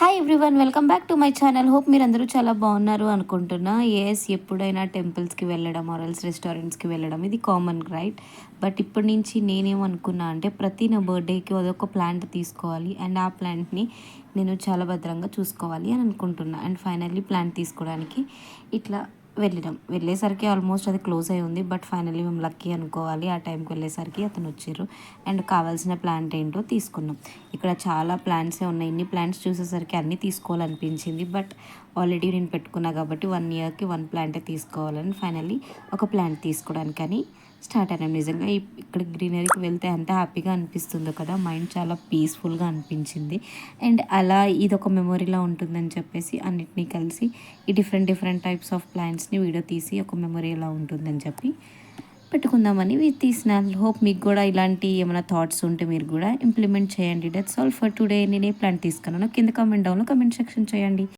Hi everyone, welcome back to my channel. Hope మీరందరూ చాలా బాగున్నారు అనుకుంటున్నా. ఎస్, ఎప్పుడైనా టెంపుల్స్కి వెళ్ళడం ఆర్ఎల్స్ రెస్టారెంట్స్కి వెళ్ళడం ఇది కామన్, రైట్? బట్ ఇప్పటి నుంచి నేనేమనుకున్నా అంటే ప్రతి నా బర్త్డేకి అదొక ప్లాంట్ తీసుకోవాలి అండ్ ఆ ప్లాంట్ని నేను చాలా భద్రంగా చూసుకోవాలి అని అనుకుంటున్నా. అండ్ ఫైనల్లీ ప్లాంట్ తీసుకోవడానికి ఇట్లా వెళ్ళేసరికి ఆల్మోస్ట్ అది క్లోజ్ అయి ఉంది. బట్ ఫైనల్లీ మేము లక్కీ అనుకోవాలి. ఆ టైంకి వెళ్ళేసరికి అతను వచ్చారు అండ్ కావాల్సిన ప్లాంట్ ఏంటో తీసుకున్నాం. ఇక్కడ చాలా ప్లాంట్సే ఉన్నాయి. ఇన్ని ప్లాంట్స్ చూసేసరికి అన్నీ తీసుకోవాలనిపించింది. బట్ ఆల్రెడీ నేను పెట్టుకున్నా కాబట్టి 1 ఇయర్కి 1 ప్లాంటే తీసుకోవాలని ఫైనల్లీ ఒక ప్లాంట్ తీసుకోవడానికని స్టార్ట్ అయినాం. నిజంగా ఇక్కడ గ్రీనరీకి వెళ్తే ఎంత హ్యాపీగా అనిపిస్తుందో కదా, మైండ్ చాలా పీస్ఫుల్గా అనిపించింది. అండ్ అలా ఇది ఒక మెమొరీలా ఉంటుందని చెప్పేసి అన్నిటినీ కలిసి ఈ డిఫరెంట్ టైప్స్ ఆఫ్ ప్లాంట్స్ని వీడియో తీసి ఒక మెమొరీ ఎలా ఉంటుందని చెప్పి పెట్టుకుందామని తీసిన. హోప్ మీకు కూడా ఇలాంటి ఏమైనా థాట్స్ ఉంటే మీరు కూడా ఇంప్లిమెంట్ చేయండి. That's all for today. నేను ఏ ప్లాంట్ తీసుకున్నానో కింద కామెంట్ డౌన్లో కమెంట్ సెక్షన్ చేయండి.